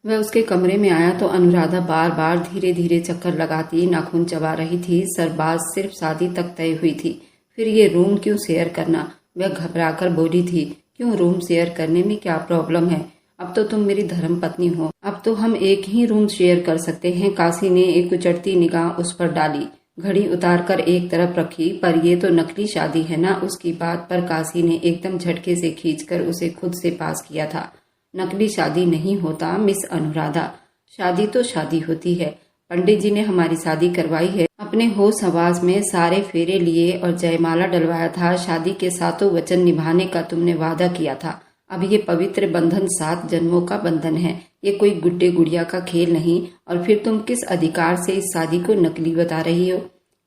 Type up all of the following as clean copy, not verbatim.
वह उसके कमरे में आया तो अनुराधा बार बार धीरे धीरे चक्कर लगाती नाखून चबा रही थी। सरबाज सिर्फ शादी तक तय हुई थी, फिर ये रूम क्यों शेयर करना? वह घबराकर बोली थी, क्यों रूम शेयर करने में क्या प्रॉब्लम है? अब तो तुम मेरी धर्म पत्नी हो, अब तो हम एक ही रूम शेयर कर सकते हैं। काशी ने एक उचटती निगाह उस पर डाली, घड़ी उतार कर एक तरफ रखी। पर ये तो नकली शादी है ना? उसकी बात पर काशी ने एकदम झटके से खींचकर उसे खुद से पास किया था। नकली शादी नहीं होता मिस अनुराधा, शादी तो शादी होती है। पंडित जी ने हमारी शादी करवाई है, अपने होश हवास में सारे फेरे लिए और जयमाला डलवाया था। शादी के सातों वचन निभाने का तुमने वादा किया था। अब ये पवित्र बंधन 7 जन्मों का बंधन है, ये कोई गुड्डे गुड़िया का खेल नहीं। और फिर तुम किस अधिकार से इस शादी को नकली बता रही हो?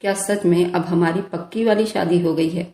क्या सच में अब हमारी पक्की वाली शादी हो गई है?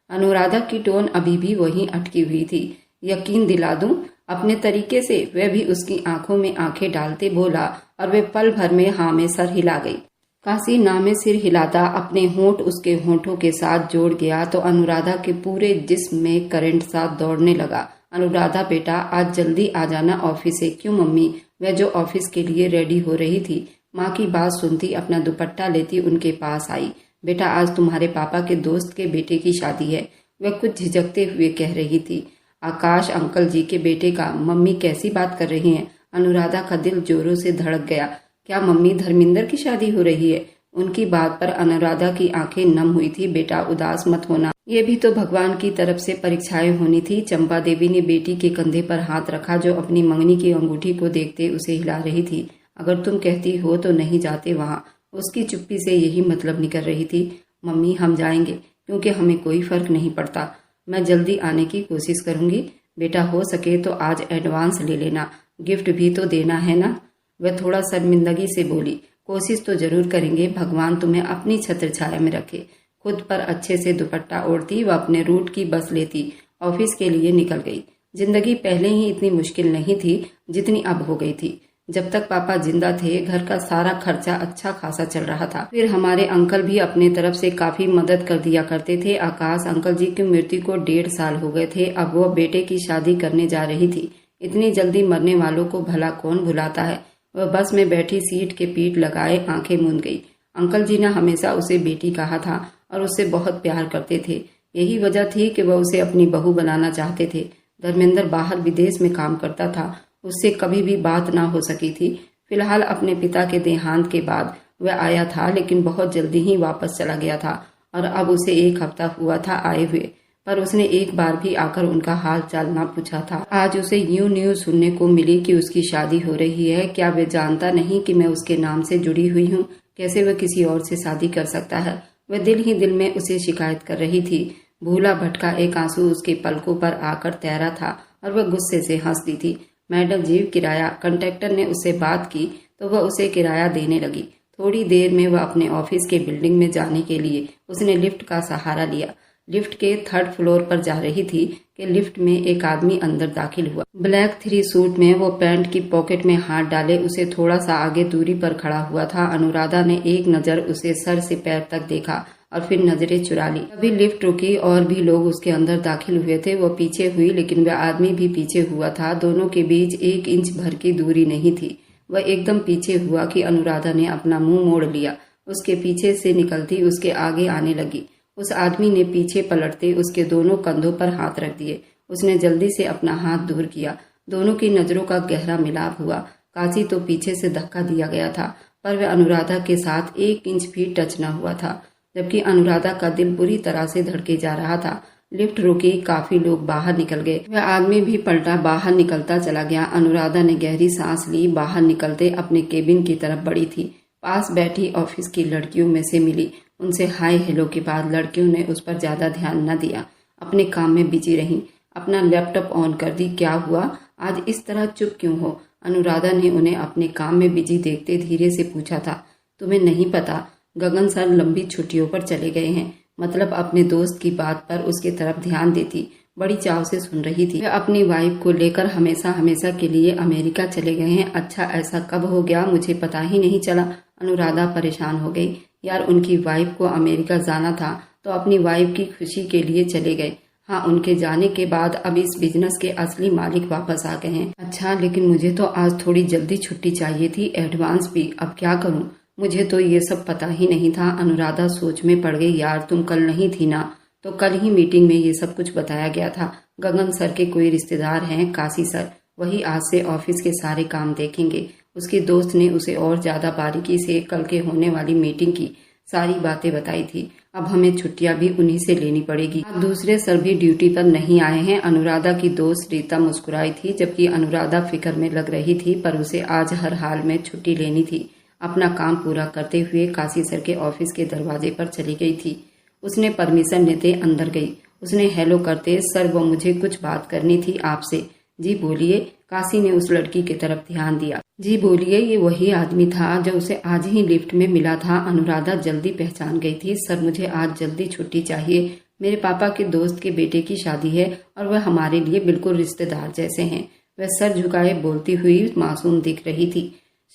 अनुराधा की टोन अभी भी वहीं अटकी हुई थी। यकीन दिला दूं? अपने तरीके से वह भी उसकी आंखों में आंखें डालते बोला और वे पल भर में हाँ में सर हिला गई। काशी ना में सिर हिलाता अपने होंठ उसके होंठों के साथ जोड़ गया तो अनुराधा के पूरे जिस्म में करंट सा दौड़ने लगा। अनुराधा बेटा, आज जल्दी आ जाना ऑफिस से। क्यों मम्मी? वह जो ऑफिस के लिए रेडी हो रही थी, माँ की बात सुनती अपना दुपट्टा लेती उनके पास आई। बेटा, आज तुम्हारे पापा के दोस्त के बेटे की शादी है, वह कुछ झिझकते हुए कह रही थी। आकाश अंकल जी के बेटे का? मम्मी कैसी बात कर रही हैं? अनुराधा का दिल जोरों से धड़क गया। क्या मम्मी धर्मिंदर की शादी हो रही है? उनकी बात पर अनुराधा की आंखें नम हुई थी। बेटा उदास मत होना, ये भी तो भगवान की तरफ से परीक्षाएं होनी थी। चंपा देवी ने बेटी के कंधे पर हाथ रखा, जो अपनी मंगनी की अंगूठी को देखते उसे हिला रही थी। अगर तुम कहती हो तो नहीं जाते वहाँ। उसकी चुप्पी से यही मतलब निकल रही थी। मम्मी हम जाएंगे, क्योंकि हमें कोई फर्क नहीं पड़ता। मैं जल्दी आने की कोशिश करूंगी। बेटा हो सके तो आज एडवांस ले लेना, गिफ्ट भी तो देना है ना? वह थोड़ा शर्मिंदगी से बोली। कोशिश तो जरूर करेंगे, भगवान तुम्हें अपनी छत्र छाया में रखे। खुद पर अच्छे से दुपट्टा ओढ़ती वह अपने रूट की बस लेती ऑफिस के लिए निकल गई। जिंदगी पहले ही इतनी मुश्किल नहीं थी जितनी अब हो गई थी। जब तक पापा जिंदा थे घर का सारा खर्चा अच्छा खासा चल रहा था। फिर हमारे अंकल भी अपने तरफ से काफी मदद कर दिया करते थे। आकाश अंकल जी की मृत्यु को 1.5 साल हो गए थे। अब वो बेटे की शादी करने जा रही थी। इतनी जल्दी मरने वालों को भला कौन भुलाता है? वह बस में बैठी सीट के पीठ लगाए आंखें मूंद गई। अंकल जी ने हमेशा उसे बेटी कहा था और उससे बहुत प्यार करते थे। यही वजह थी कि वह उसे अपनी बहू बनाना चाहते थे। धर्मेंद्र बाहर विदेश में काम करता था, उससे कभी भी बात ना हो सकी थी। फिलहाल अपने पिता के देहांत के बाद वह आया था, लेकिन बहुत जल्दी ही वापस चला गया था और अब उसे 1 हफ्ता हुआ था आए हुए। पर उसने एक बार भी आकर उनका हाल चाल ना पूछा था। आज उसे यूं न्यूज सुनने को मिली कि उसकी शादी हो रही है। क्या वह जानता नहीं कि मैं उसके नाम से जुड़ी हुई हूँ? कैसे वह किसी और से शादी कर सकता है? वह दिल ही दिल में उसे शिकायत कर रही थी। भूला भटका एक आंसू उसके पलकों पर आकर तैरा था और वह गुस्से से हंस दी थी। मैडम जी किराया। कंट्रैक्टर ने उससे बात की तो वह उसे किराया देने लगी। थोड़ी देर में वह अपने ऑफिस के बिल्डिंग में जाने के लिए उसने लिफ्ट का सहारा लिया। लिफ्ट के 3rd फ्लोर पर जा रही थी कि लिफ्ट में एक आदमी अंदर दाखिल हुआ। ब्लैक 3 सूट में वो पैंट की पॉकेट में हाथ डाले उसे थोड़ा सा आगे दूरी पर खड़ा हुआ था। अनुराधा ने एक नजर उसे सर से पैर तक देखा और फिर नजरें चुरा ली। अभी लिफ्ट रुकी और भी लोग उसके अंदर दाखिल हुए थे। वो पीछे हुई, लेकिन वह आदमी भी पीछे हुआ था। दोनों के बीच 1 इंच भर की दूरी नहीं थी। वह एकदम पीछे हुआ कि अनुराधा ने अपना मुंह मोड़ लिया। उसके पीछे से निकलती उसके आगे आने लगी। उस आदमी ने पीछे पलटते उसके दोनों कंधों पर हाथ रख दिए। उसने जल्दी से अपना हाथ दूर किया। दोनों की नजरों का गहरा मिलाप हुआ। काशी तो पीछे से धक्का दिया गया था, पर वह अनुराधा के साथ 1 इंच भी टच न हुआ था, जबकि अनुराधा का दिल बुरी तरह से धड़के जा रहा था। लिफ्ट रुकी, काफी लोग बाहर निकल गए। वह आदमी भी पलटा बाहर निकलता चला गया। अनुराधा ने गहरी सांस ली। बाहर निकलते अपने केबिन की तरफ बढ़ी थी। पास बैठी ऑफिस की लड़कियों में से मिली। उनसे हाय हेलो के बाद लड़कियों ने उस पर ज्यादा ध्यान न दिया, अपने काम में बिजी रहीं। अपना लैपटॉप ऑन कर दी। क्या हुआ, आज इस तरह चुप क्यों हो? अनुराधा ने उन्हें अपने काम में बिजी देखते धीरे से पूछा था। तुम्हें नहीं पता, गगन सर लंबी छुट्टियों पर चले गए हैं। मतलब अपने दोस्त की बात पर उसकी तरफ ध्यान देती बड़ी चाव से सुन रही थी। वह अपनी वाइफ को लेकर हमेशा हमेशा के लिए अमेरिका चले गए हैं। अच्छा, ऐसा कब हो गया? मुझे पता ही नहीं चला। अनुराधा परेशान हो गई। यार, उनकी वाइफ को अमेरिका जाना था तो अपनी वाइफ की खुशी के लिए चले गए। हाँ, उनके जाने के बाद अब इस बिजनेस के असली मालिक वापस आ गए हैं। अच्छा, लेकिन मुझे तो आज थोड़ी जल्दी छुट्टी चाहिए थी, एडवांस भी। अब क्या करूं? मुझे तो ये सब पता ही नहीं था। अनुराधा सोच में पड़ गई। यार, तुम कल नहीं थी ना? तो कल ही मीटिंग में ये सब कुछ बताया गया था। गगन सर के कोई रिश्तेदार हैं, काशी सर, वही आज से ऑफिस के सारे काम देखेंगे। उसके दोस्त ने उसे और ज्यादा बारीकी से कल के होने वाली मीटिंग की सारी बातें बताई थी। अब हमें छुट्टियां भी उन्हीं से लेनी पड़ेगी। दूसरे सर भी ड्यूटी पर नहीं आए हैं। अनुराधा की दोस्त रीता मुस्कुराई थी, जबकि अनुराधा फिक्र में लग रही थी, पर उसे आज हर हाल में छुट्टी लेनी थी। अपना काम पूरा करते हुए काशी सर के ऑफिस के दरवाजे पर चली गई थी। उसने परमिशन लेते अंदर गई। उसने हेलो करते, सर वो मुझे कुछ बात करनी थी आपसे। जी बोलिए। काशी ने उस लड़की की तरफ ध्यान दिया। जी बोलिए। ये वही आदमी था जो उसे आज ही लिफ्ट में मिला था। अनुराधा जल्दी पहचान गई थी। सर मुझे आज जल्दी छुट्टी चाहिए। मेरे पापा के दोस्त के बेटे की शादी है और वह हमारे लिए बिल्कुल रिश्तेदार जैसे हैं। वह सर झुकाए बोलती हुई मासूम दिख रही थी।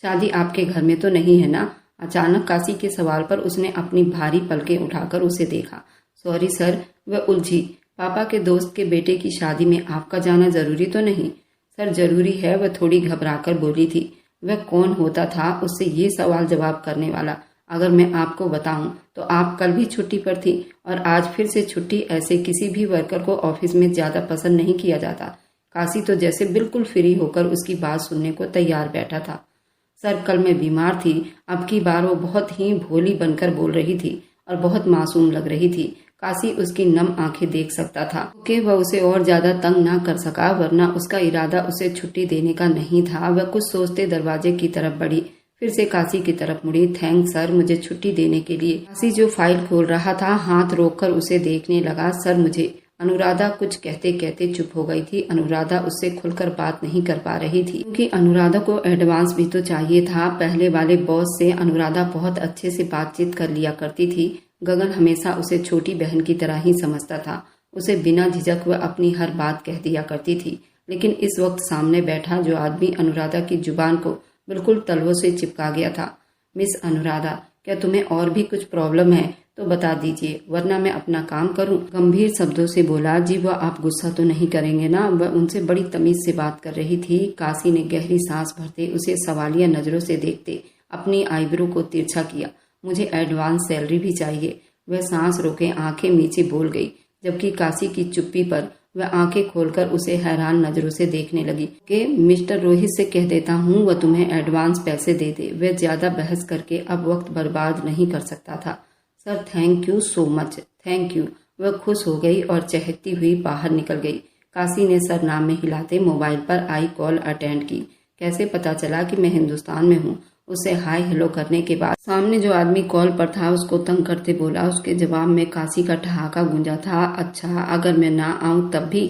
शादी आपके घर में तो नहीं है ना? अचानक काशी के सवाल पर उसने अपनी भारी पलकें उठाकर उसे देखा। सॉरी सर, वह उलझी। पापा के दोस्त के बेटे की शादी में आपका जाना जरूरी तो नहीं? सर जरूरी है, वह थोड़ी घबराकर बोली थी। वह कौन होता था उससे ये सवाल जवाब करने वाला? अगर मैं आपको बताऊं तो आप कल भी छुट्टी पर थी और आज फिर से छुट्टी। ऐसे किसी भी वर्कर को ऑफिस में ज्यादा पसंद नहीं किया जाता। काशी तो जैसे बिल्कुल फ्री होकर उसकी बात सुनने को तैयार बैठा था। सर कल मैं बीमार थी। अब की बार वो बहुत ही भोली बनकर बोल रही थी और बहुत मासूम लग रही थी। काशी उसकी नम आंखें देख सकता था कि वह उसे और ज्यादा तंग ना कर सका, वरना उसका इरादा उसे छुट्टी देने का नहीं था। वह कुछ सोचते दरवाजे की तरफ बढ़ी, फिर से काशी की तरफ मुड़ी। थैंक्स सर, मुझे छुट्टी देने के लिए। काशी जो फाइल खोल रहा था हाथ रोककर उसे देखने लगा। सर मुझे। अनुराधा कुछ कहते कहते चुप हो गई थी। अनुराधा उससे खुलकर बात नहीं कर पा रही थी, क्योंकि अनुराधा को एडवांस भी तो चाहिए था। पहले वाले बॉस से अनुराधा बहुत अच्छे से बातचीत कर लिया करती थी। गगन हमेशा उसे छोटी बहन की तरह ही समझता था। उसे बिना झिझक वह अपनी हर बात कह दिया करती थी। लेकिन इस वक्त सामने बैठा जो आदमी अनुराधा की जुबान को बिल्कुल तलवों से चिपका गया था। मिस अनुराधा, क्या तुम्हें और भी कुछ प्रॉब्लम है तो बता दीजिए, वरना मैं अपना काम करूं। गंभीर शब्दों से बोला। जी वह आप गुस्सा तो नहीं करेंगे ना? वह उनसे बड़ी तमीज से बात कर रही थी। काशी ने गहरी सांस भरते उसे सवालिया नजरों से देखते अपनी आईब्रो को तिरछा किया। मुझे एडवांस सैलरी भी चाहिए। वह सांस रोके आंखें नीचे बोल गई, जबकि काशी की चुप्पी पर वह आंखें खोलकर उसे हैरान नजरों से देखने लगी। कि मिस्टर रोहित से कह देता हूँ वह तुम्हें एडवांस पैसे दे दे। वह ज्यादा बहस करके अब वक्त बर्बाद नहीं कर सकता था। Sir thank you so much. Thank you. वह खुश हो गई और चहकती हुई बाहर निकल गई। काशी ने सर नाम में हिलाते मोबाइल पर आई कॉल अटेंड की। कैसे पता चला कि मैं हिंदुस्तान में हूँ? उससे हाय हेलो करने के बाद सामने जो आदमी कॉल पर था उसको तंग करते बोला। उसके जवाब में काशी का ठहाका गूंजा था। अच्छा, अगर मैं ना आऊं तब भी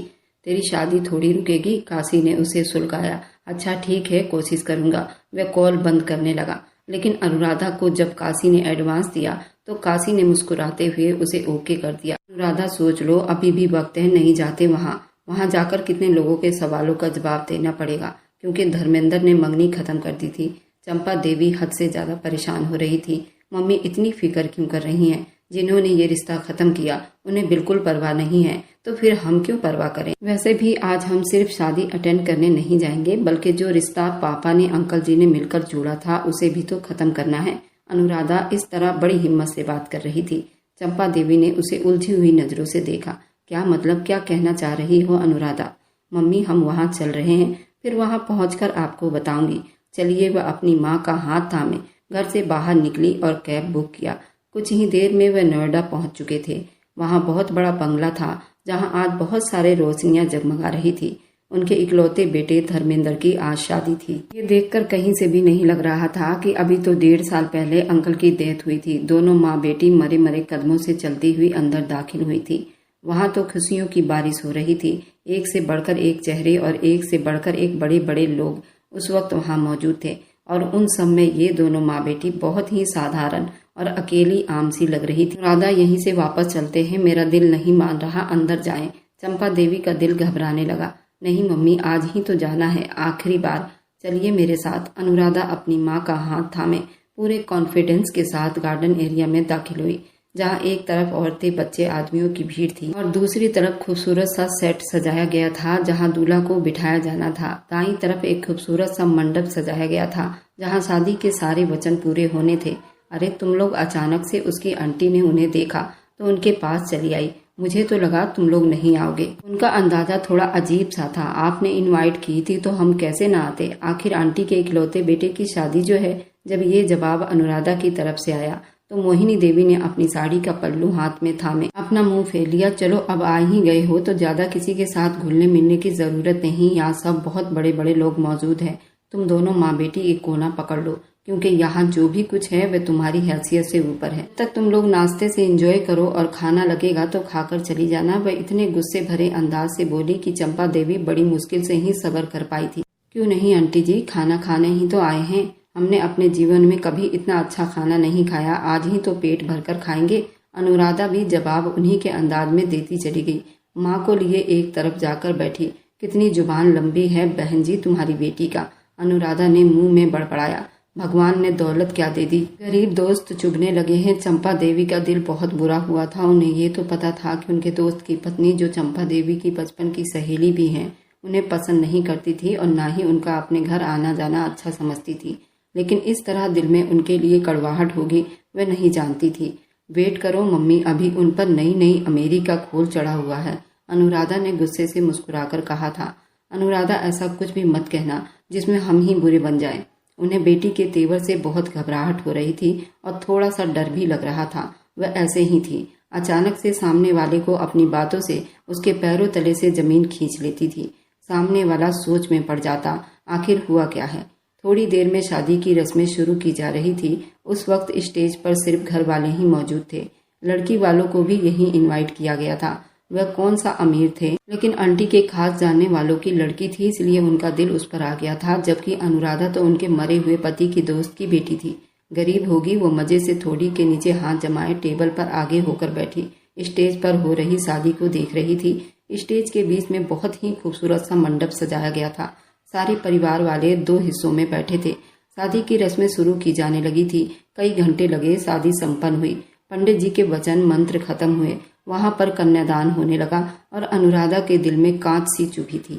तेरी शादी थोड़ी रुकेगी? काशी ने उसे सुलगाया। अच्छा ठीक है, कोशिश करूंगा। वह कॉल बंद करने लगा। लेकिन अनुराधा को जब काशी ने एडवांस दिया तो काशी ने मुस्कुराते हुए उसे ओके कर दिया। अनुराधा सोच लो, अभी भी वक्त है, नहीं जाते वहां जाकर कितने लोगों के सवालों का जवाब देना पड़ेगा, क्योंकि धर्मेंद्र ने मंगनी खत्म कर दी थी। चंपा देवी हद से ज्यादा परेशान हो रही थी। मम्मी इतनी फिक्र क्यों कर रही हैं? जिन्होंने ये रिश्ता खत्म किया उन्हें बिल्कुल परवाह नहीं है, तो फिर हम क्यों परवाह करें? वैसे भी आज हम सिर्फ शादी अटेंड करने नहीं जाएंगे, बल्कि जो रिश्ता पापा ने अंकल जी ने मिलकर जोड़ा था उसे भी तो खत्म करना है। अनुराधा इस तरह बड़ी हिम्मत से बात कर रही थी। चंपा देवी ने उसे उलझी हुई नजरों से देखा। क्या मतलब, क्या कहना चाह रही हो अनुराधा? मम्मी हम वहाँ चल रहे हैं, फिर वहाँ पहुंचकर आपको बताऊंगी। चलिए। वह अपनी माँ का हाथ थामे घर से बाहर निकली और कैब बुक किया। कुछ ही देर में वह नोएडा पहुंच चुके थे। वहाँ बहुत बड़ा बंगला था जहाँ आज बहुत सारे रोशनियां जगमगा रही थी। उनके इकलौते बेटे धर्मेंद्र की आज शादी थी। ये देखकर कहीं से भी नहीं लग रहा था कि अभी तो 1.5 साल पहले अंकल की डेथ हुई थी। दोनों माँ बेटी मरे मरे कदमों से चलती हुई अंदर दाखिल हुई थी। वहाँ तो खुशियों की बारिश हो रही थी। एक से बढ़कर एक चेहरे और एक से बढ़कर एक बड़े बड़े लोग उस वक्त वहाँ मौजूद थे, और उन सब में ये दोनों माँ बेटी बहुत ही साधारण और अकेली आम सी लग रही थी। राधा यहीं से वापस चलते हैं, मेरा दिल नहीं मान रहा, अंदर जाएं। चंपा देवी का दिल घबराने लगा। नहीं मम्मी, आज ही तो जाना है, आखिरी बार, चलिए मेरे साथ। अनुराधा अपनी माँ का हाथ थामे पूरे कॉन्फिडेंस के साथ गार्डन एरिया में दाखिल हुई। जहाँ एक तरफ औरतें, बच्चे, आदमियों की भीड़ थी और दूसरी तरफ खूबसूरत सा सेट सजाया गया था जहाँ दूल्हा को बिठाया जाना था। दाईं तरफ एक खूबसूरत सा मंडप सजाया गया था जहाँ शादी के सारे वचन पूरे होने थे। अरे तुम लोग, अचानक से उसकी आंटी ने उन्हें देखा तो उनके पास चली आई। मुझे तो लगा तुम लोग नहीं आओगे। उनका अंदाजा थोड़ा अजीब सा था। आपने इनवाइट की थी तो हम कैसे ना आते। आखिर आंटी के इकलौते बेटे की शादी जो है। जब ये जवाब अनुराधा की तरफ से आया तो मोहिनी देवी ने अपनी साड़ी का पल्लू हाथ में थामे अपना मुंह फेर लिया। चलो अब आ ही गए हो तो ज्यादा किसी के साथ घुलने मिलने की जरूरत नहीं। यहाँ सब बहुत बड़े बड़े लोग मौजूद हैं। तुम दोनों माँ बेटी एक कोना पकड़ लो, क्योंकि यहाँ जो भी कुछ है वह तुम्हारी हैसियत से ऊपर है। तक तुम लोग नाश्ते से एंजॉय करो और खाना लगेगा तो खाकर चली जाना। वह इतने गुस्से भरे अंदाज से बोली कि चंपा देवी बड़ी मुश्किल से ही सब्र कर पाई थी। क्यों नहीं आंटी जी, खाना खाने ही तो आए हैं। हमने अपने जीवन में कभी इतना अच्छा खाना नहीं खाया, आज ही तो पेट भरकर खाएंगे। अनुराधा भी जवाब उन्हीं के अंदाज में देती चली गई। माँ को लिए एक तरफ जाकर बैठी। कितनी जुबान लंबी है बहन जी तुम्हारी बेटी का, अनुराधा ने मुंह में बड़बड़ाया। भगवान ने दौलत क्या दे दी, गरीब दोस्त चुभने लगे हैं। चंपा देवी का दिल बहुत बुरा हुआ था। उन्हें ये तो पता था कि उनके दोस्त की पत्नी, जो चंपा देवी की बचपन की सहेली भी है, उन्हें पसंद नहीं करती थी और ना ही उनका अपने घर आना जाना अच्छा समझती थी। लेकिन इस तरह दिल में उनके लिए कड़वाहट होगी वह नहीं जानती थी। वेट करो मम्मी, अभी उन पर नई नई अमेरी का खोल चढ़ा हुआ है, अनुराधा ने गुस्से से मुस्कुराकर कहा था। अनुराधा, ऐसा कुछ भी मत कहना जिसमें हम ही बुरे बन जाएं। उन्हें बेटी के तेवर से बहुत घबराहट हो रही थी और थोड़ा सा डर भी लग रहा था। वह ऐसे ही थी, अचानक से सामने वाले को अपनी बातों से उसके पैरों तले से जमीन खींच लेती थी। सामने वाला सोच में पड़ जाता, आखिर हुआ क्या है। थोड़ी देर में शादी की रस्में शुरू की जा रही थी। उस वक्त स्टेज पर सिर्फ घर वाले ही मौजूद थे। लड़की वालों को भी यहीं इनवाइट किया गया था। वह कौन सा अमीर थे, लेकिन आंटी के खास जानने वालों की लड़की थी, इसलिए उनका दिल उस पर आ गया था। जबकि अनुराधा तो उनके मरे हुए पति की दोस्त की बेटी थी। गरीब होगी वो, मजे से थोड़ी के नीचे हाथ जमाए टेबल पर आगे होकर बैठी स्टेज पर हो रही शादी को देख रही थी। स्टेज के बीच में बहुत ही खूबसूरत सा मंडप सजाया गया था। सारे परिवार वाले 2 हिस्सों में बैठे थे। शादी की रस्में शुरू की जाने लगी थी। कई घंटे लगे, शादी संपन्न हुई। पंडित जी के वचन मंत्र खत्म हुए। वहां पर कन्यादान होने लगा और अनुराधा के दिल में कांच सी चुभी थी,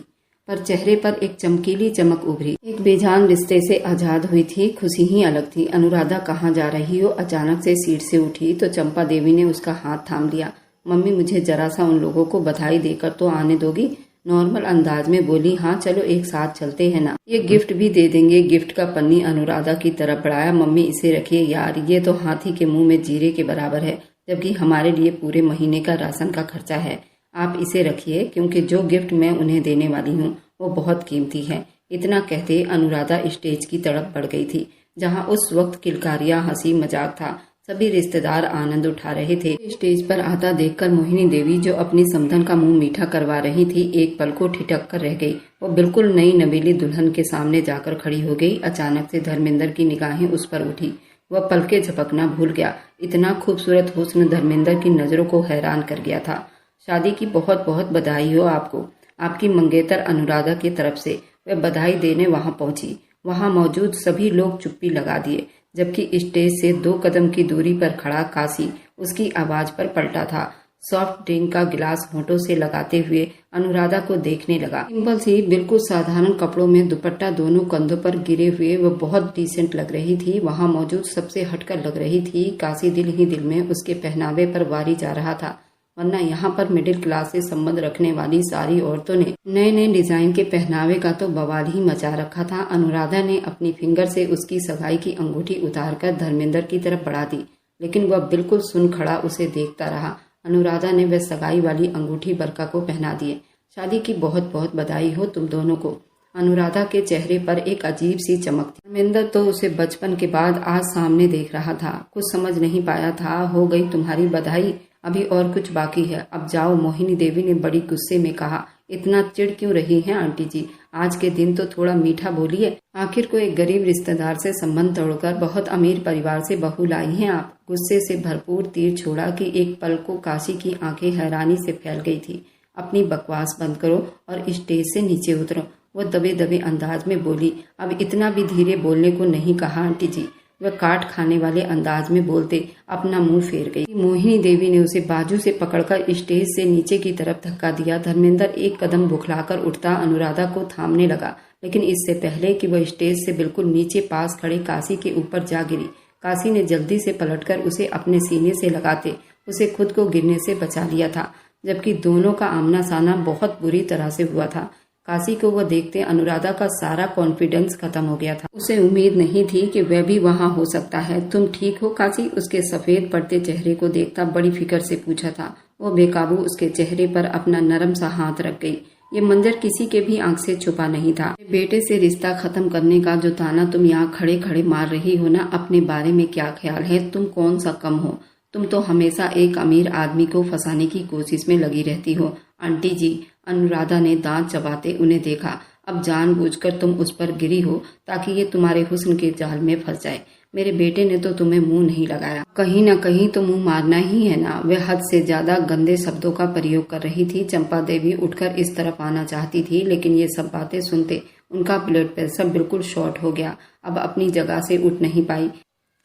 पर चेहरे पर एक चमकीली चमक उभरी। एक बेजान रिश्ते से आजाद हुई थी, खुशी ही अलग थी। अनुराधा, कहाँ जा रही हो? अचानक से सीट से उठी तो चंपा देवी ने उसका हाथ थाम लिया। मम्मी, मुझे जरा सा उन लोगों को बधाई देकर तो आने दोगी? नॉर्मल अंदाज में बोली। हाँ चलो एक साथ चलते हैं ना, ये गिफ्ट भी दे देंगे। गिफ्ट का पन्नी अनुराधा की तरफ बढ़ाया। मम्मी इसे रखिए यार, ये तो हाथी के मुंह में जीरे के बराबर है, जबकि हमारे लिए पूरे महीने का राशन का खर्चा है। आप इसे रखिए, क्योंकि जो गिफ्ट मैं उन्हें देने वाली हूँ वो बहुत कीमती है। इतना कहते अनुराधा स्टेज की तरफ बढ़ गई थी, जहाँ उस वक्त किलकारियां, हंसी मजाक था। सभी रिश्तेदार आनंद उठा रहे थे। स्टेज पर आता देखकर मोहिनी देवी, जो अपनी समधन का मुंह मीठा करवा रही थी, एक पल को ठिठक कर रह गई। वो बिल्कुल नई नवेली दुल्हन के सामने जाकर खड़ी हो गई। अचानक से धर्मेंद्र की निगाहें उस पर उठी। वह पलके झपकना भूल गया। इतना खूबसूरत हुस्न धर्मेंद्र की नजरों को हैरान कर गया था। शादी की बहुत बहुत बधाई हो आपको, आपकी मंगेतर अनुराधा की तरफ से। वह बधाई देने वहां पहुंची। वहां मौजूद सभी लोग चुप्पी लगा दिए, जबकि स्टेज से 2 कदम की दूरी पर खड़ा काशी उसकी आवाज पर पलटा था। सॉफ्ट ड्रिंक का गिलास होठों से लगाते हुए अनुराधा को देखने लगा। सिंपल सी, बिल्कुल साधारण कपड़ों में दुपट्टा दोनों कंधों पर गिरे हुए वह बहुत डिसेंट लग रही थी। वहां मौजूद सबसे हटकर लग रही थी। काशी दिल ही दिल में उसके पहनावे पर वारी जा रहा था, वरना यहाँ पर मिडिल क्लास से संबंध रखने वाली सारी औरतों ने नए नए डिजाइन के पहनावे का तो बवाल ही मचा रखा था। अनुराधा ने अपनी फिंगर से उसकी सगाई की अंगूठी उतारकर धर्मेंद्र की तरफ बढ़ा दी, लेकिन वह बिल्कुल सुन खड़ा उसे देखता रहा। अनुराधा ने वह सगाई वाली अंगूठी बरका को पहना दिए। शादी की बहुत बहुत बधाई हो तुम दोनों को। अनुराधा के चेहरे पर एक अजीब सी चमक थी। धर्मेंद्र तो उसे बचपन के बाद आज सामने देख रहा था, कुछ समझ नहीं पाया था। हो गई तुम्हारी बधाई, अभी और कुछ बाकी है, अब जाओ, मोहिनी देवी ने बड़ी गुस्से में कहा। इतना चिढ़ क्यों रही हैं आंटी जी? आज के दिन तो थोड़ा मीठा बोलिए। आखिर को एक गरीब रिश्तेदार से संबंध तोड़कर बहुत अमीर परिवार से बहू लाई हैं आप। गुस्से से भरपूर तीर छोड़ा कि एक पल को काशी की आंखें हैरानी से फैल गई थी। अपनी बकवास बंद करो और स्टेज से नीचे उतरो, वो दबे दबे अंदाज में बोली। अब इतना भी धीरे बोलने को नहीं कहा आंटी जी, वह काट खाने वाले अंदाज में बोलते अपना मुंह फेर गई। मोहिनी देवी ने उसे बाजू से पकड़कर स्टेज से नीचे की तरफ धक्का दिया। धर्मेंद्र एक कदम बुखलाकर उठता अनुराधा को थामने लगा, लेकिन इससे पहले कि वह स्टेज से बिल्कुल नीचे पास खड़े काशी के ऊपर जा गिरी, काशी ने जल्दी से पलटकर उसे अपने सीने से लगाते उसे खुद को गिरने से बचा लिया था, जबकि दोनों का आमना सामना बहुत बुरी तरह से हुआ था। काशी को वह देखते अनुराधा का सारा कॉन्फिडेंस खत्म हो गया था। उसे उम्मीद नहीं थी कि वह भी वहां हो सकता है। तुम ठीक हो काशी? उसके सफेद पड़ते चेहरे को देखता बड़ी फिक्र से पूछा था। वो बेकाबू उसके चेहरे पर अपना नरम सा हाथ रख गई। ये मंजर किसी के भी आंख से छुपा नहीं था। बेटे से रिश्ता खत्म करने का जो ताना तुम यहाँ खड़े खड़े मार रही हो ना, अपने बारे में क्या ख्याल है? तुम कौन सा कम हो? तुम तो हमेशा एक अमीर आदमी को फंसाने की कोशिश में लगी रहती हो। आंटी जी, अनुराधा ने दांत चबाते उन्हें देखा। अब जानबूझकर तुम उस पर गिरी हो ताकि ये तुम्हारे हुस्न के जाल में फंस जाए। मेरे बेटे ने तो तुम्हें मुंह नहीं लगाया, कहीं न कहीं तो मुंह मारना ही है ना। वह हद से ज्यादा गंदे शब्दों का प्रयोग कर रही थी। चंपा देवी उठकर इस तरफ आना चाहती थी, लेकिन ये सब बातें सुनते उनका ब्लड प्रेशर बिल्कुल शॉर्ट हो गया। अब अपनी जगह से उठ नहीं पाई।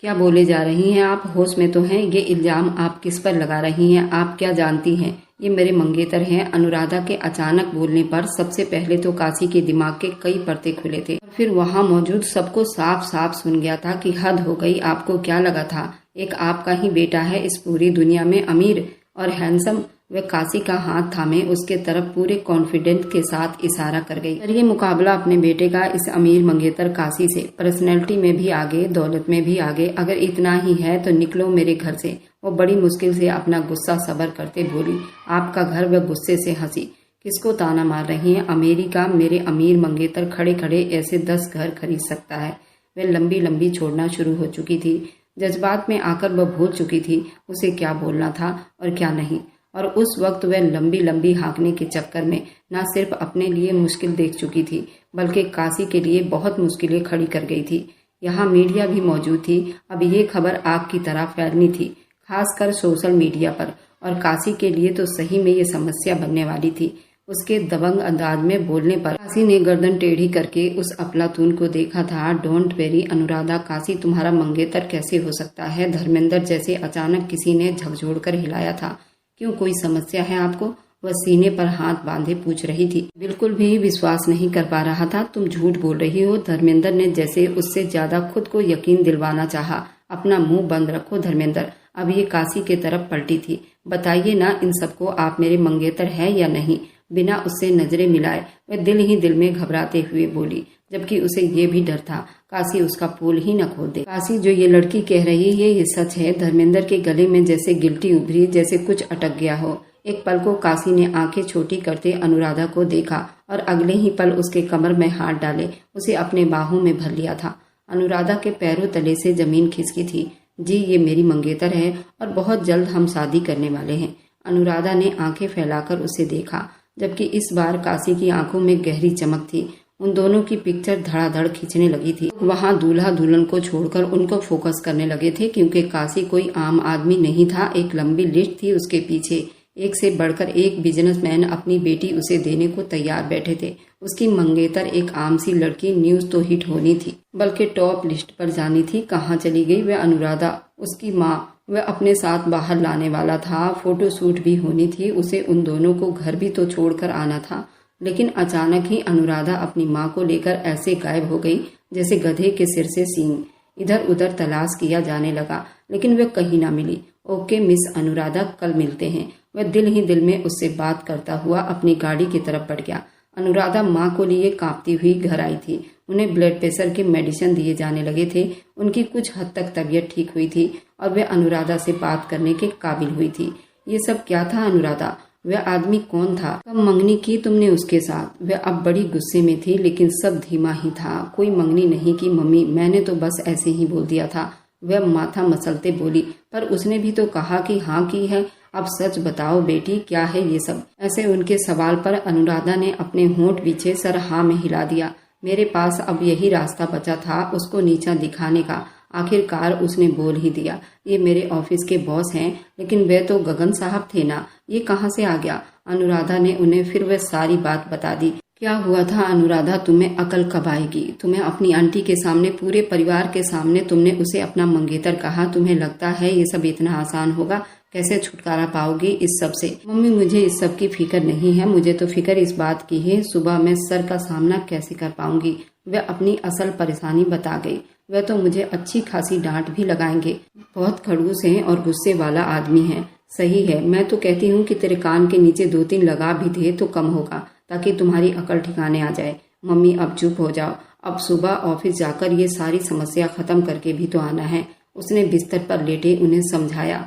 क्या बोले जा रही हैं आप? होश में तो हैं? ये इल्जाम आप किस पर लगा रही हैं? आप क्या जानती हैं? ये मेरे मंगेतर हैं। अनुराधा के अचानक बोलने पर सबसे पहले तो काशी के दिमाग के कई परते खुले थे, फिर वहां मौजूद सबको साफ साफ सुन गया था कि हद हो गई। आपको क्या लगा था एक आपका ही बेटा है इस पूरी दुनिया में अमीर और हैंडसम? वह काशी का हाथ थामे उसके तरफ पूरे कॉन्फिडेंस के साथ इशारा कर गई। पर ये मुकाबला अपने बेटे का इस अमीर मंगेतर काशी से, पर्सनैलिटी में भी आगे, दौलत में भी आगे। अगर इतना ही है तो निकलो मेरे घर से। वो बड़ी मुश्किल से अपना गुस्सा सब्र करते बोली। आपका घर? वह गुस्से से हंसी। किसको ताना मार रही हैं? अमेरिका मेरे अमीर मंगेतर खड़े खड़े ऐसे 10 घर खरीद सकता है। वह लंबी लंबी छोड़ना शुरू हो चुकी थी। जज्बात में आकर वह भूल चुकी थी उसे क्या बोलना था और क्या नहीं। और उस वक्त वह लंबी लंबी हाँकने के चक्कर में न सिर्फ अपने लिए मुश्किल देख चुकी थी, बल्कि काशी के लिए बहुत मुश्किलें खड़ी कर गई थी। यहाँ मीडिया भी मौजूद थी। अब ये खबर आग की तरह फैलनी थी, खासकर सोशल मीडिया पर, और काशी के लिए तो सही में ये समस्या बनने वाली थी। उसके दबंग अंदाज में बोलने पर काशी ने गर्दन टेढ़ी करके उस अफलातून को देखा था। डोंट वेरी अनुराधा, काशी तुम्हारा मंगेतर कैसे हो सकता है? धर्मेंद्र जैसे अचानक किसी ने झकझोरकर हिलाया था। क्यों, कोई समस्या है आपको? वह सीने पर हाथ बांधे पूछ रही थी। बिल्कुल भी विश्वास नहीं कर पा रहा था। तुम झूठ बोल रही हो। धर्मेंद्र ने जैसे उससे ज्यादा खुद को यकीन दिलवाना चाहा। अपना मुंह बंद रखो धर्मेंद्र। अब ये काशी के तरफ पलटी थी। बताइए ना इन सबको, आप मेरे मंगेतर है या नहीं? बिना उससे नजरें मिलाए वह दिल ही दिल में घबराते हुए बोली, जबकि उसे ये भी डर था काशी उसका पोल ही न खोल दे। काशी, जो ये लड़की कह रही है ये सच है? धर्मेंद्र के गले में जैसे गिल्टी उभरी, जैसे कुछ अटक गया हो। एक पल को काशी ने आंखें छोटी करते अनुराधा को देखा और अगले ही पल उसके कमर में हाथ डाले उसे अपने बाहों में भर लिया था। अनुराधा के पैरों तले से जमीन खिसकी थी। जी, ये मेरी मंगेतर है और बहुत जल्द हम शादी करने वाले हैं। अनुराधा ने आंखें फैलाकर उसे देखा, जबकि इस बार काशी की आंखों में गहरी चमक थी। उन दोनों की पिक्चर धड़ाधड़ खींचने लगी थी। वहां दूल्हा दुल्हन को छोड़कर उनको फोकस करने लगे थे, क्योंकि काशी कोई आम आदमी नहीं था। एक लंबी लिस्ट थी उसके पीछे। एक से बढ़कर एक बिजनेसमैन अपनी बेटी उसे देने को तैयार बैठे थे। उसकी मंगेतर एक आम सी लड़की न्यूज तो हिट होनी थी, बल्कि टॉप लिस्ट पर जानी थी। कहाँ चली गई वह अनुराधा? उसकी माँ, वह अपने साथ बाहर लाने वाला था। फोटोशूट भी होनी थी। उसे उन दोनों को घर भी तो छोड़कर आना था। लेकिन अचानक ही अनुराधा अपनी माँ को लेकर ऐसे गायब हो गई जैसे गधे के सिर से सींग। इधर उधर तलाश किया जाने लगा, लेकिन वह कहीं ना मिली। ओके मिस अनुराधा, कल मिलते हैं। वह दिल ही दिल में उससे बात करता हुआ अपनी गाड़ी की तरफ बढ़ गया। अनुराधा माँ को लिए कांपती हुई घर आई थी। उन्हें ब्लड प्रेशर के मेडिसिन दिए जाने लगे थे। उनकी कुछ हद तक तबीयत ठीक हुई थी और वह अनुराधा से बात करने के काबिल हुई थी। ये सब क्या था अनुराधा? वह आदमी कौन था? कब मंगनी की तुमने उसके साथ? वह अब बड़ी गुस्से में थी, लेकिन सब धीमा ही था। कोई मंगनी नहीं की मम्मी, मैंने तो बस ऐसे ही बोल दिया था। वह माथा मसलते बोली, पर उसने भी तो कहा कि हाँ की है। अब सच बताओ बेटी, क्या है ये सब? ऐसे उनके सवाल पर अनुराधा ने अपने होंठ पीछे सर हाँ में हिला दिया। मेरे पास अब यही रास्ता बचा था उसको नीचा दिखाने का। आखिरकार उसने बोल ही दिया। ये मेरे ऑफिस के बॉस हैं, लेकिन वे तो गगन साहब थे ना, ये कहाँ से आ गया? अनुराधा ने उन्हें फिर वह सारी बात बता दी। क्या हुआ था अनुराधा, तुम्हें अकल कब आएगी? तुम्हें अपनी आंटी के सामने, पूरे परिवार के सामने तुमने उसे अपना मंगेतर कहा। तुम्हें लगता है ये सब इतना आसान होगा? कैसे छुटकारा पाओगी इस सब से? मम्मी, मुझे इस सब की फिक्र नहीं है। मुझे तो फिक्र इस बात की है सुबह मैं सर का सामना कैसे कर पाऊंगी। वह अपनी असल परेशानी बता गई। वह तो मुझे अच्छी खासी डांट भी लगाएंगे। बहुत खड़ूस है और गुस्से वाला आदमी है। सही है, मैं तो कहती हूँ कि तेरे कान के नीचे 2-3 लगा भी दे तो कम होगा, ताकि तुम्हारी अकल ठिकाने आ जाए। मम्मी, अब चुप हो जाओ। अब सुबह ऑफिस जाकर ये सारी समस्या खत्म करके भी तो आना है। उसने बिस्तर पर लेटे उन्हें समझाया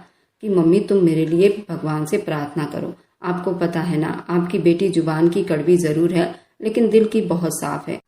कि मम्मी, तुम मेरे लिए भगवान से प्रार्थना करो। आपको पता है ना, आपकी बेटी जुबान की कड़वी जरूर है, लेकिन दिल की बहुत साफ है।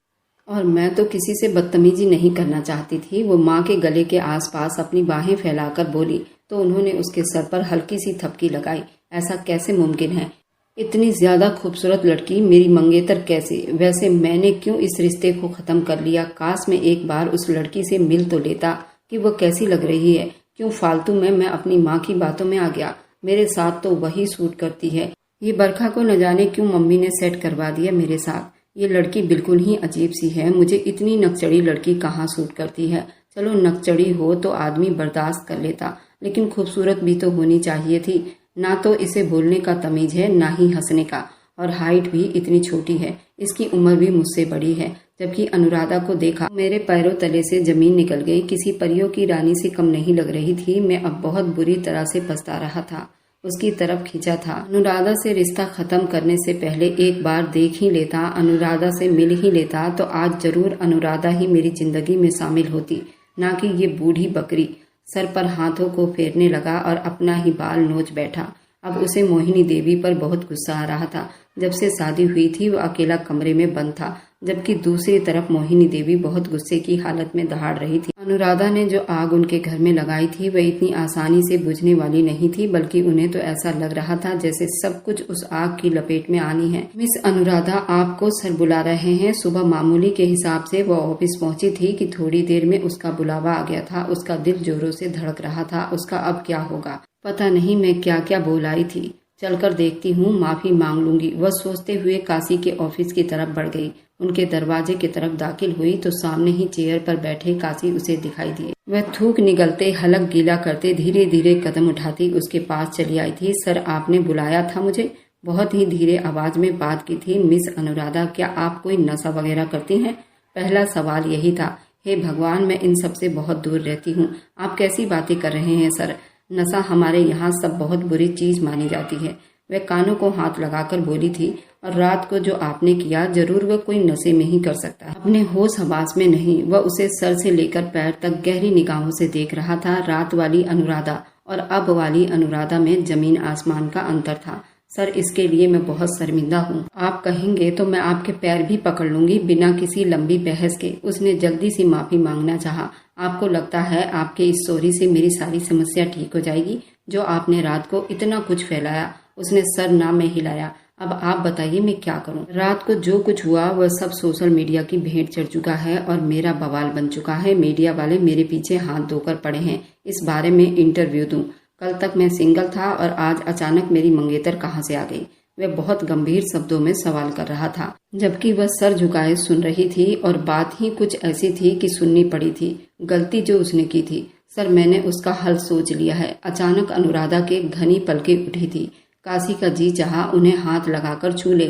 और मैं तो किसी से बदतमीजी नहीं करना चाहती थी। वो माँ के गले के आसपास अपनी बाहें फैलाकर बोली तो उन्होंने उसके सर पर हल्की सी थपकी लगाई। ऐसा कैसे मुमकिन है? इतनी ज्यादा खूबसूरत लड़की मेरी मंगेतर कैसे? वैसे मैंने क्यों इस रिश्ते को खत्म कर लिया? काश मैं एक बार उस लड़की से मिल तो लेता कि वो कैसी लग रही है। क्यों फालतू में मैं अपनी माँ की बातों में आ गया। मेरे साथ तो वही सूट करती है। ये बरखा को न जाने क्यों मम्मी ने सेट करवा दिया मेरे साथ। ये लड़की बिल्कुल ही अजीब सी है। मुझे इतनी नकचड़ी लड़की कहाँ सूट करती है। चलो नकचड़ी हो तो आदमी बर्दाश्त कर लेता, लेकिन खूबसूरत भी तो होनी चाहिए थी। ना तो इसे बोलने का तमीज है, ना ही हंसने का। और हाइट भी इतनी छोटी है। इसकी उम्र भी मुझसे बड़ी है। जबकि अनुराधा को देखा मेरे पैरों तले से जमीन निकल गई। किसी परियों की रानी से कम नहीं लग रही थी। मैं अब बहुत बुरी तरह से पछता रहा था। उसकी तरफ खींचा था। अनुराधा से रिश्ता खत्म करने से पहले एक बार देख ही लेता, अनुराधा से मिल ही लेता, तो आज जरूर अनुराधा ही मेरी जिंदगी में शामिल होती, ना कि ये बूढ़ी बकरी। सर पर हाथों को फेरने लगा और अपना ही बाल नोच बैठा। अब उसे मोहिनी देवी पर बहुत गुस्सा आ रहा था। जब से शादी हुई थी वो अकेला कमरे में बंद था, जबकि दूसरी तरफ मोहिनी देवी बहुत गुस्से की हालत में दहाड़ रही थी। अनुराधा ने जो आग उनके घर में लगाई थी वह इतनी आसानी से बुझने वाली नहीं थी, बल्कि उन्हें तो ऐसा लग रहा था जैसे सब कुछ उस आग की लपेट में आनी है। मिस अनुराधा, आपको सर बुला रहे हैं। सुबह मामूली के हिसाब से वो ऑफिस पहुंची थी कि थोड़ी देर में उसका बुलावा आ गया था। उसका दिल जोरों से धड़क रहा था। उसका अब क्या होगा? पता नहीं मैं क्या क्या बोल आई थी। चलकर देखती हूँ, माफी मांग लूंगी। वह सोचते हुए काशी के ऑफिस की तरफ बढ़ गई। उनके दरवाजे की तरफ दाखिल हुई तो सामने ही चेयर पर बैठे काशी उसे दिखाई दिए। वह थूक निगलते, हलक गीला करते धीरे धीरे कदम उठाती उसके पास चली आई थी। सर, आपने बुलाया था मुझे? बहुत ही धीरे आवाज में बात की थी। मिस अनुराधा, क्या आप कोई नशा वगैरह करती हैं? पहला सवाल यही था। हे भगवान, मैं इन सब से बहुत दूर रहती हूँ। आप कैसी बातें कर रहे हैं सर? नशा हमारे यहाँ सब बहुत बुरी चीज मानी जाती है। वह कानों को हाथ लगाकर बोली थी। और रात को जो आपने किया, जरूर वह कोई नशे में ही कर सकता है, अपने होश हवास में नहीं। वह उसे सर से लेकर पैर तक गहरी निगाहों से देख रहा था। रात वाली अनुराधा और अब वाली अनुराधा में जमीन आसमान का अंतर था। सर, इसके लिए मैं बहुत शर्मिंदा हूँ। आप कहेंगे तो मैं आपके पैर भी पकड़ लूंगी, बिना किसी लंबी बहस के। उसने जल्दी से माफी मांगना चाहा। आपको लगता है आपके इस सॉरी से मेरी सारी समस्या ठीक हो जाएगी? जो आपने रात को इतना कुछ फैलाया। उसने सर ना में हिलाया। अब आप बताइए मैं क्या करूं? रात को जो कुछ हुआ वह सब सोशल मीडिया की भेंट चढ़ चुका है और मेरा बवाल बन चुका है। मीडिया वाले मेरे पीछे हाथ धोकर पड़े हैं। इस बारे में इंटरव्यू दूं। कल तक मैं सिंगल था और आज अचानक मेरी मंगेतर कहाँ से आ गई? वह बहुत गंभीर शब्दों में सवाल कर रहा था, जबकि वह सर झुकाए सुन रही थी और बात ही कुछ ऐसी थी कि सुननी पड़ी थी। गलती जो उसने की थी सर, मैंने उसका हल सोच लिया है। अचानक अनुराधा के घनी पलकें उठी थी। काशी का जी चाहा उन्हें हाथ लगाकर छू ले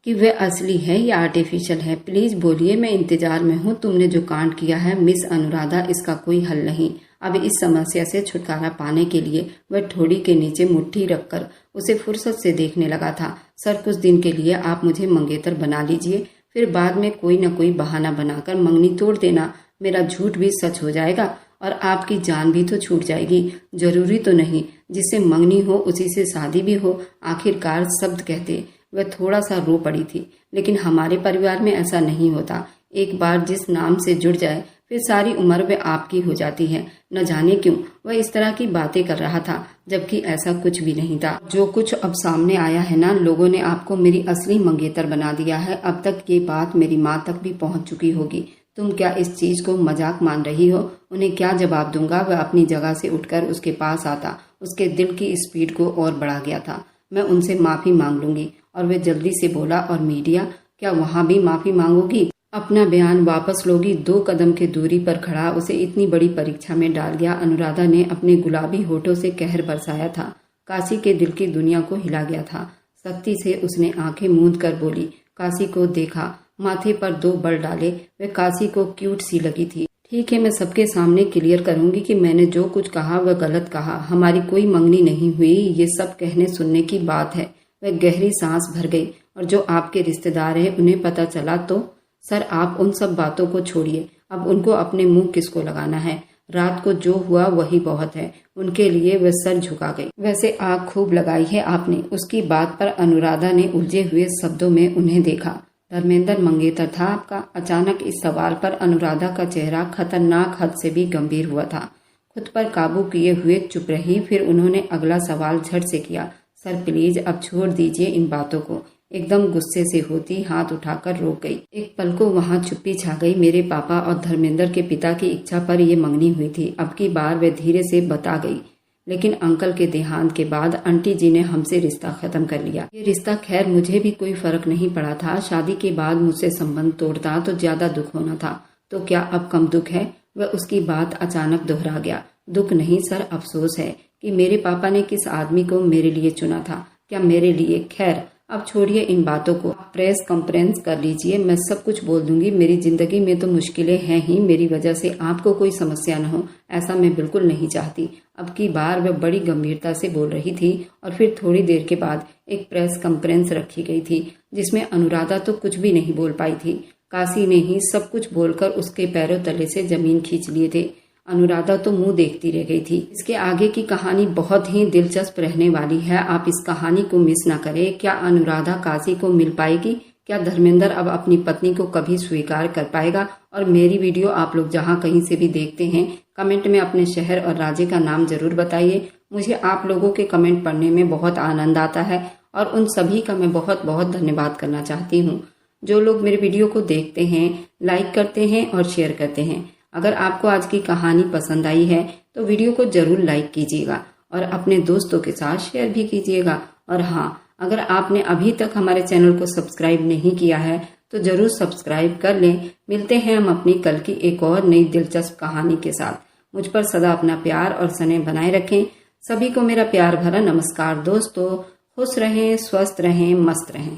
कि वह असली है या आर्टिफिशियल है। प्लीज बोलिए, मैं इंतजार में हूँ। तुमने जो कांड किया है मिस अनुराधा, इसका कोई हल नहीं। अब इस समस्या से छुटकारा पाने के लिए वह ठोड़ी के नीचे मुट्ठी रखकर उसे फुर्सत से देखने लगा था। सर, कुछ दिन के लिए आप मुझे मंगेतर बना लीजिए, फिर बाद में कोई न कोई बहाना बनाकर मंगनी तोड़ देना। मेरा झूठ भी सच हो जाएगा और आपकी जान भी तो छूट जाएगी। जरूरी तो नहीं जिससे मंगनी हो उसी से शादी भी हो। आखिरकार शब्द कहते। वह थोड़ा सा रो पड़ी थी। लेकिन हमारे परिवार में ऐसा नहीं होता। एक बार जिस नाम से जुड़ जाए फिर सारी उम्र वह आपकी हो जाती है। न जाने क्यों वह इस तरह की बातें कर रहा था, जबकि ऐसा कुछ भी नहीं था। जो कुछ अब सामने आया है ना, लोगों ने आपको मेरी असली मंगेतर बना दिया है। अब तक ये बात मेरी माँ तक भी पहुँच चुकी होगी। तुम क्या इस चीज को मजाक मान रही हो? उन्हें क्या जवाब दूंगा? वह अपनी जगह से उठकर उसके पास आता। उसके दिल की स्पीड को और बढ़ा गया था। मैं उनसे माफी मांग लूंगी। और वह जल्दी से बोला, और मीडिया? क्या वहाँ भी माफी मांगोगी? अपना बयान वापस लोगी? 2 कदम की दूरी पर खड़ा उसे इतनी बड़ी परीक्षा में डाल दिया। अनुराधा ने अपने गुलाबी होठों से कहर बरसाया था। काशी के दिल की दुनिया को हिला गया था। सख्ती से उसने आंखें मूंद कर बोली। काशी को देखा, माथे पर 2 बल डाले। वह काशी को क्यूट सी लगी थी। ठीक है, मैं सबके सामने क्लियर करूंगी कि मैंने जो कुछ कहा वह गलत कहा। हमारी कोई मंगनी नहीं हुई, ये सब कहने सुनने की बात है। वह गहरी सांस भर गई। और जो आपके रिश्तेदार हैं उन्हें पता चला तो? सर, आप उन सब बातों को छोड़िए। अब उनको अपने मुंह किसको लगाना है? रात को जो हुआ वही बहुत है उनके लिए। वह सर झुका गई। वैसे आग खूब लगाई है आपने। उसकी बात पर अनुराधा ने उलझे हुए शब्दों में उन्हें देखा। धर्मेंद्र मंगेतर था आपका? अचानक इस सवाल पर अनुराधा का चेहरा खतरनाक हद से भी गंभीर हुआ था। खुद पर काबू किए हुए चुप रही। फिर उन्होंने अगला सवाल झट से किया। सर प्लीज अब छोड़ दीजिए इन बातों को। एकदम गुस्से से होती हाथ उठाकर रोक गई। एक पल को वहां चुप्पी छा गई। मेरे पापा और धर्मेंद्र के पिता की इच्छा पर यह मंगनी हुई थी। अब की बार वे धीरे से बता गई। लेकिन अंकल के देहांत के बाद आंटी जी ने हमसे रिश्ता खत्म कर लिया। ये रिश्ता खैर मुझे भी कोई फर्क नहीं पड़ा था। शादी के बाद मुझसे संबंध तोड़ता तो ज्यादा दुख होना था। तो क्या अब कम दुख है? वह उसकी बात अचानक दोहरा गया। दुख नहीं सर, अफसोस है कि मेरे पापा ने किस आदमी को मेरे लिए चुना था। क्या मेरे लिए? खैर अब छोड़िए इन बातों को। प्रेस कॉन्फ्रेंस कर लीजिए, मैं सब कुछ बोल दूंगी। मेरी जिंदगी में तो मुश्किलें हैं ही। मेरी वजह से आपको कोई समस्या न हो, ऐसा मैं बिल्कुल नहीं चाहती। अब की बार वह बड़ी गंभीरता से बोल रही थी। और फिर थोड़ी देर के बाद एक प्रेस कॉन्फ्रेंस रखी गई थी जिसमें अनुराधा तो कुछ भी नहीं बोल पाई थी। काशी ने ही सब कुछ बोलकर उसके पैरों तले से जमीन खींच लिए थे। अनुराधा तो मुंह देखती रह गई थी। इसके आगे की कहानी बहुत ही दिलचस्प रहने वाली है। आप इस कहानी को मिस ना करें। क्या अनुराधा काशी को मिल पाएगी? क्या धर्मेंद्र अब अपनी पत्नी को कभी स्वीकार कर पाएगा? और मेरी वीडियो आप लोग जहां कहीं से भी देखते हैं, कमेंट में अपने शहर और राज्य का नाम जरूर बताइए। मुझे आप लोगों के कमेंट पढ़ने में बहुत आनंद आता है और उन सभी का मैं बहुत बहुत धन्यवाद करना चाहती हूँ। जो लोग मेरे वीडियो को देखते हैं, लाइक करते हैं और शेयर करते हैं। अगर आपको आज की कहानी पसंद आई है तो वीडियो को जरूर लाइक कीजिएगा और अपने दोस्तों के साथ शेयर भी कीजिएगा। और हाँ, अगर आपने अभी तक हमारे चैनल को सब्सक्राइब नहीं किया है तो जरूर सब्सक्राइब कर लें। मिलते हैं हम अपनी कल की एक और नई दिलचस्प कहानी के साथ। मुझ पर सदा अपना प्यार और स्नेह बनाए रखें। सभी को मेरा प्यार भरा नमस्कार दोस्तों। खुश रहें, स्वस्थ रहें, मस्त रहें।